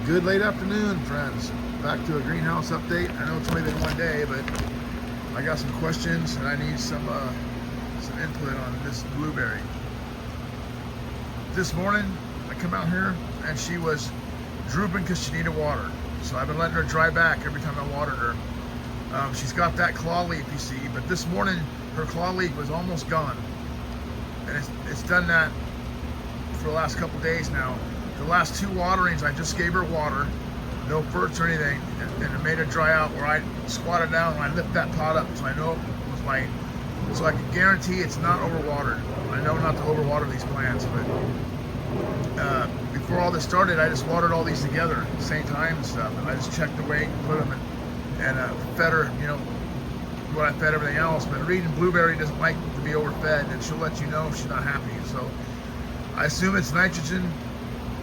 Good late afternoon, friends. Back to a greenhouse update. I know it's only been one day, but I got some questions and I need some input on this blueberry. This morning, I come out here and she was drooping because she needed water. So I've been letting her dry back every time I watered her. She's got that claw leaf, you see, but this morning her claw leaf was almost gone. And it's done that for the last couple days now. The last two waterings, I just gave her water, no ferts or anything, and it made her dry out where I squatted down and I lift that pot up so I know it was light. So I can guarantee it's not overwatered. I know not to overwater these plants, but before all this started, I just watered all these together at the same time and stuff. And I just checked the weight, put them in, and fed her, you know, what I fed everything else. But reading blueberry doesn't like to be overfed, and she'll let you know if she's not happy. So I assume it's nitrogen.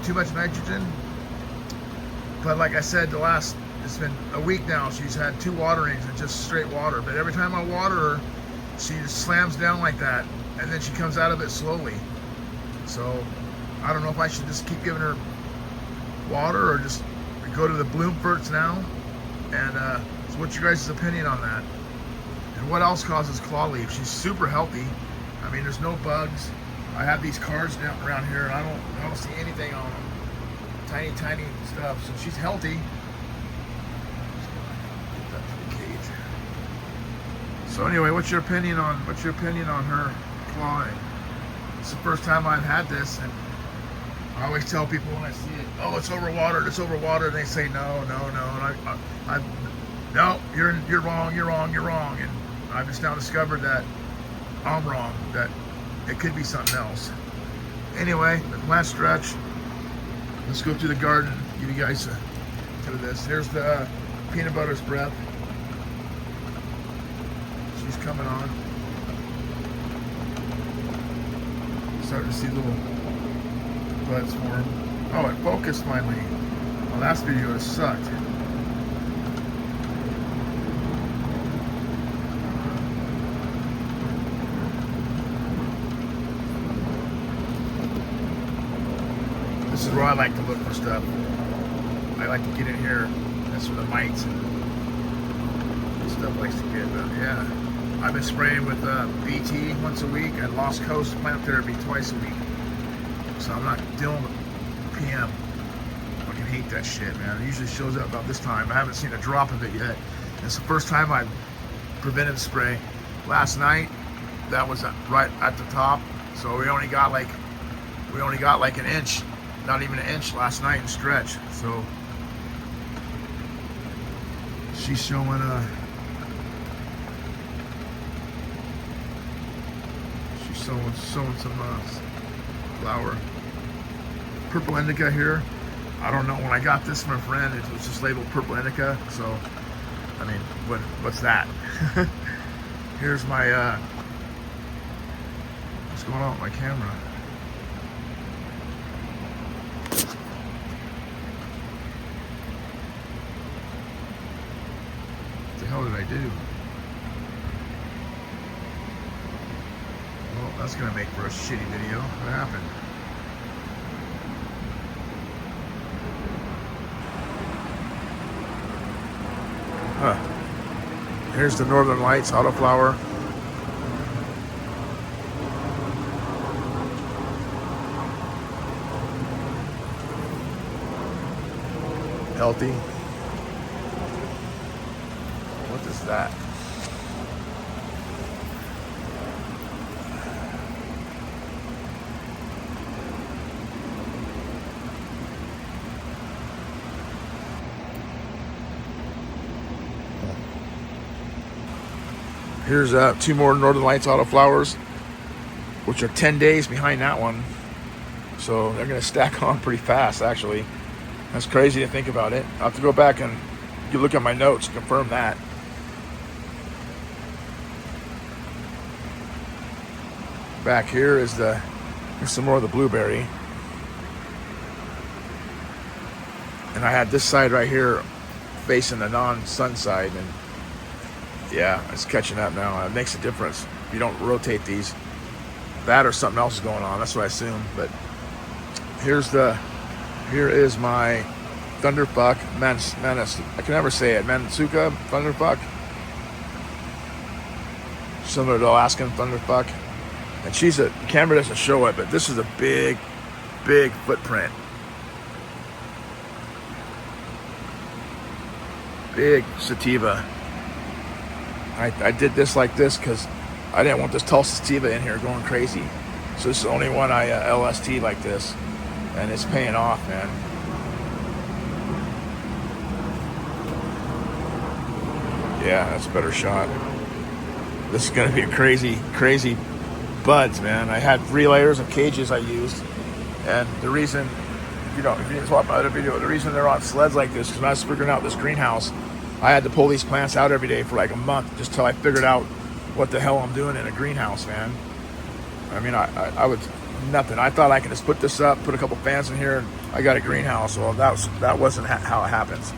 Too much nitrogen, but like I said, it's been a week now, she's had two waterings and just straight water, but every time I water her, she just slams down like that, and then she comes out of it slowly. So I don't know if I should just keep giving her water or just go to the bloom ferts now. And so what's your guys' opinion on that? And what else causes claw leaf? She's super healthy. I mean, there's no bugs. I have these cards down around here and I don't see anything on them. Tiny stuff. So she's healthy. Get that to the cage. So anyway, what's your opinion on her clawing? It's the first time I've had this, and I always tell people when I see it, oh, it's overwatered, and they say no, and I no, you're wrong, and I've just now discovered that I'm wrong, that it could be something else. Anyway, the plant stretch. Let's go through the garden, give you guys a bit of this. Here's the peanut butter's breath. She's coming on. Starting to see little buds form. Oh, it focused finally. Well, last video it sucked. This is where I like to look for stuff. I like to get in here. That's where the mites and stuff likes to get. But yeah, I've been spraying with BT once a week and Lost Coast plant therapy twice a week. So I'm not dealing with PM. I fucking hate that shit, man. It usually shows up about this time. I haven't seen a drop of it yet. It's the first time I've preventive spray. Last night, that was right at the top. So we only got like an inch. Not even an inch last night in stretch. So she's showing some flower. Purple indica here. I don't know, when I got this from a friend, it was just labeled purple indica. So I mean, what's that? Here's my what's going on with my camera? What the hell did I do? Well, that's gonna make for a shitty video. What happened? Here's the Northern Lights autoflower. Healthy. What is that? Here's two more Northern Lights autoflowers, which are 10 days behind that one. So they're going to stack on pretty fast, actually. That's crazy to think about it. I'll have to go back and you look at my notes to confirm that. Back here is here's some more of the blueberry. And I had this side right here facing the non-sun side, and yeah, it's catching up now. It makes a difference. If you don't rotate these, that or something else is going on. That's what I assume. But here is my Thunderfuck, Menace. I can never say it. Mansuka, Thunderfuck. Similar to Alaskan Thunderfuck. And camera doesn't show it, but this is a big, big footprint. Big sativa. I did this like this because I didn't want this tall sativa in here going crazy. So this is the only one I LST like this. And it's paying off, man. Yeah, that's a better shot. This is gonna be a crazy, crazy buds, man. I had 3 layers of cages I used, and the reason, if you didn't watch my other video, the reason they're on sleds like this, because when I was figuring out this greenhouse, I had to pull these plants out every day for like a month, just till I figured out what the hell I'm doing in a greenhouse, man. I mean, I would nothing. I thought I could just put this up, put a couple fans in here, and I got a greenhouse. Well, that wasn't how it happens.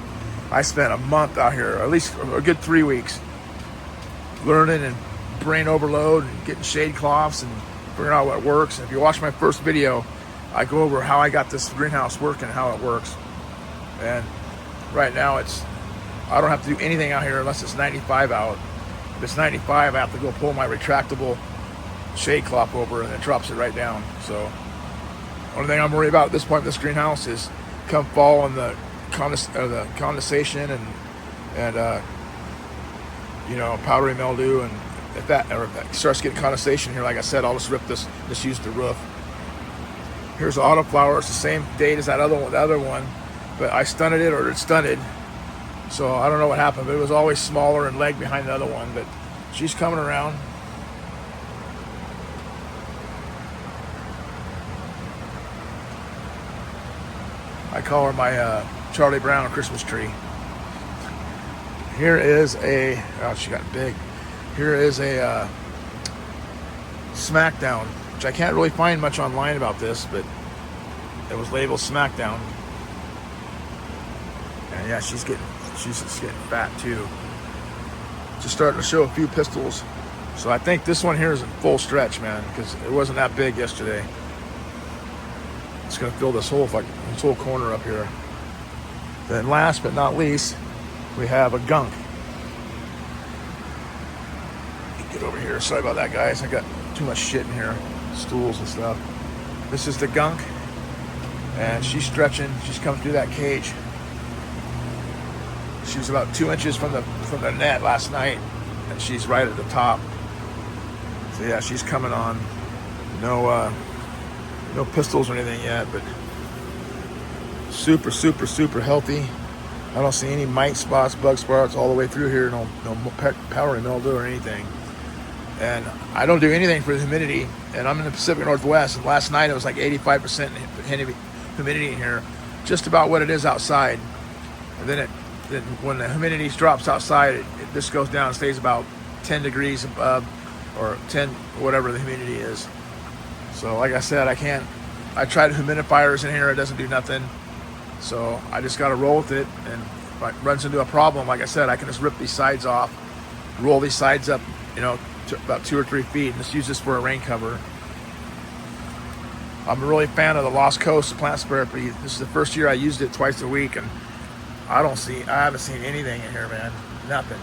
I spent a month out here, at least a good 3 weeks, learning and brain overload and getting shade cloths and figuring out what works. And if you watch my first video, I go over how I got this greenhouse working, how it works. And right now I don't have to do anything out here unless it's 95 out. If it's 95, I have to go pull my retractable shade cloth over and it drops it right down. So only thing I'm worried about at this point in this greenhouse is come fall and the condensation and powdery mildew, and if that starts getting condensation here, like I said, I'll just rip this, just use the roof. Here's the autoflower. It's the same date as the other one, but I stunted it, or it stunted. So I don't know what happened, but it was always smaller and leg behind the other one. But she's coming around. I call her my Charlie Brown Christmas tree. Here is she got big. Here is a Smackdown, which I can't really find much online about this, but it was labeled Smackdown. And yeah, she's getting fat too. Just starting to show a few pistils. So I think this one here is in full stretch, man, because it wasn't that big yesterday. It's gonna fill this whole corner up here. Then last but not least, we have a gunk. Get over here. Sorry about that, guys. I got too much shit in here, stools and stuff. This is the gunk, and she's stretching. She's coming through that cage. She was about 2 inches from the net last night, and she's right at the top. So yeah, she's coming on. No pistols or anything yet, but super, super, super healthy. I don't see any mite spots, bug spots all the way through here. No powdery mildew or anything. And I don't do anything for the humidity. And I'm in the Pacific Northwest. And last night it was like 85% humidity in here, just about what it is outside. And then when the humidity drops outside, it just goes down and stays about 10 degrees above, or 10, whatever the humidity is. So like I said, I tried humidifiers in here, it doesn't do nothing. So I just got to roll with it, and if it runs into a problem, like I said, I can just rip these sides off, roll these sides up, to about 2 or 3 feet, and just use this for a rain cover. I'm a really fan of the Lost Coast plant sprayer. This is the first year I used it twice a week, and I haven't seen anything in here, man. Nothing.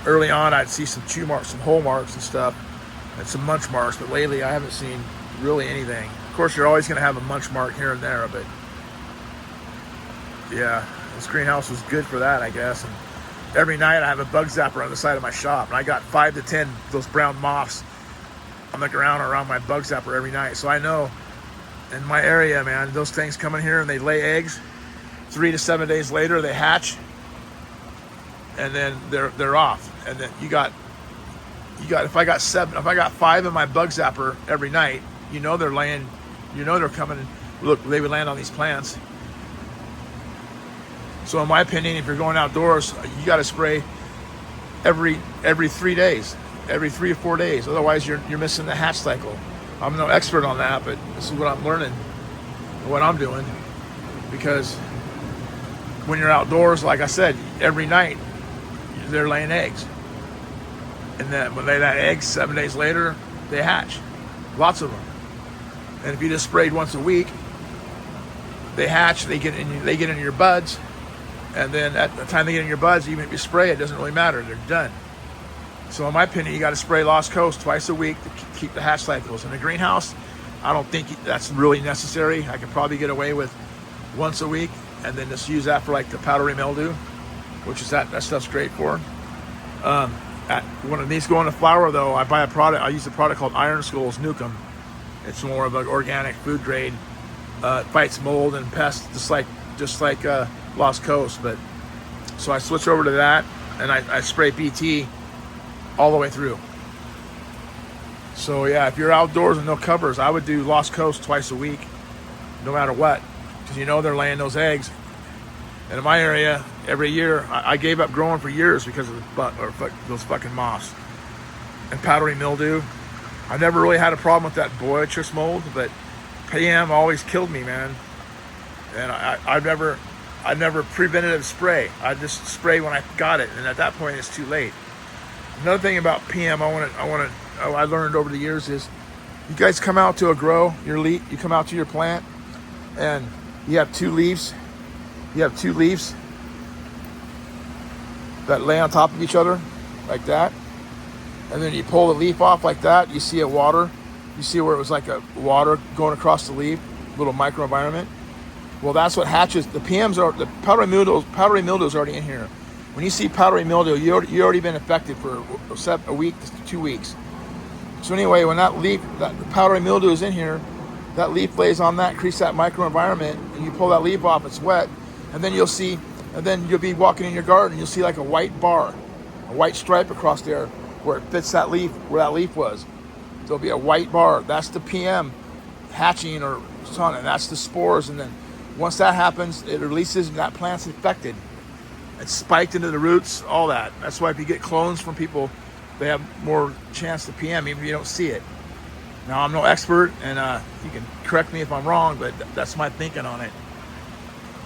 Early on, I'd see some chew marks, some hole marks and stuff, and some munch marks, but lately I haven't seen really anything. Of course, you're always going to have a munch mark here and there, but yeah, this greenhouse was good for that, I guess. And every night I have a bug zapper on the side of my shop, and I got 5 to 10 those brown moths on the ground around my bug zapper every night. So I know in my area, man, those things come in here and they lay eggs. 3 to 7 days later, they hatch, and then they're off. And then you got if I got 5 in my bug zapper every night, they're laying, they're coming. Look, they would land on these plants. So in my opinion, if you're going outdoors, you got to spray every 3 days, every 3 or 4 days. Otherwise, you're missing the hatch cycle. I'm no expert on that, but this is what I'm learning and what I'm doing. Because when you're outdoors, like I said, every night they're laying eggs, and then when they lay that eggs, 7 days later they hatch, lots of them. And if you just sprayed once a week, they hatch, they get into your buds, and then at the time they get in your buds, even if you spray, it doesn't really matter. They're done. So in my opinion, you got to spray Lost Coast twice a week to keep the hatch cycles. In the greenhouse, I don't think that's really necessary. I could probably get away with once a week, and then just use that for like the powdery mildew, which is that stuff's great for. When it needs to go in the flower, though, I buy a product. I use a product called Iron Skulls Nukem. It's more of an organic food grade. It fights mold and pests just like Lost Coast. But so I switch over to that, and I spray BT all the way through. So yeah, if you're outdoors and no covers, I would do Lost Coast twice a week, no matter what, because they're laying those eggs. And in my area, every year, I gave up growing for years because of those fucking moths and powdery mildew. I never really had a problem with that boitress mold, but PM always killed me, man. And I've never preventative spray. I just spray when I got it, and at that point, it's too late. Another thing about PM I learned over the years is, you guys come out to a grow, you come out to your plant, and you have two leaves. You have two leaves that lay on top of each other like that, and then you pull the leaf off like that. You see you see where it was like a water going across the leaf, little microenvironment. Well, that's what hatches. The powdery mildew is already in here. When you see powdery mildew, you already been affected for a week to 2 weeks. So anyway, when that powdery mildew is in here, that leaf lays on that, creates that microenvironment, and you pull that leaf off, it's wet, and then you'll be walking in your garden, you'll see like a white bar, a white stripe across there where it fits that leaf, where that leaf was. There'll be a white bar. That's the PM hatching or something, and that's the spores. And then once that happens, it releases, and that plant's infected. It's spiked into the roots, all that. That's why if you get clones from people, they have more chance to PM, even if you don't see it. Now, I'm no expert, and you can correct me if I'm wrong, but that's my thinking on it.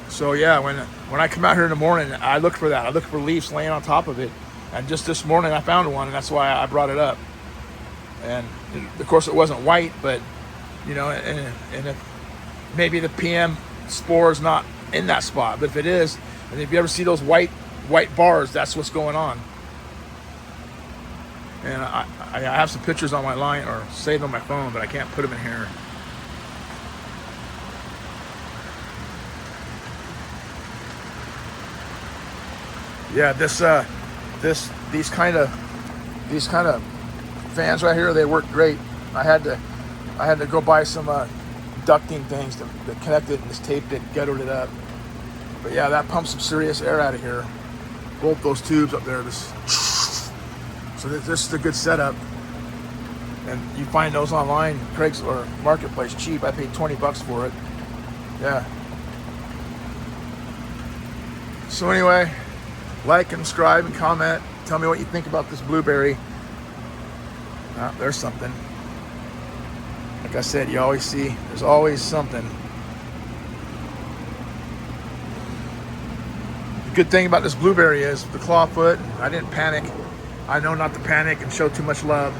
So yeah, when I come out here in the morning, I look for that. I look for leaves laying on top of it. And just this morning, I found one, and that's why I brought it up. And of course, it wasn't white, but and if maybe the PM spore is not in that spot, but if it is, and if you ever see those white bars, that's what's going on. And I have some pictures on my line or saved on my phone, but I can't put them in here. Yeah, these kind of fans right here, they work great. I had to go buy some ducting things to connect it and just taped it, ghettoed it up. But yeah, that pumps some serious air out of here. Both those tubes up there, so this is a good setup. And you find those online, Craig's or Marketplace, cheap. I paid $20 for it. Yeah. So anyway, like and subscribe and comment. Tell me what you think about this blueberry. There's something. Like I said, you always see, there's always something. The good thing about this blueberry is the clawfoot. I didn't panic. I know not to panic and show too much love.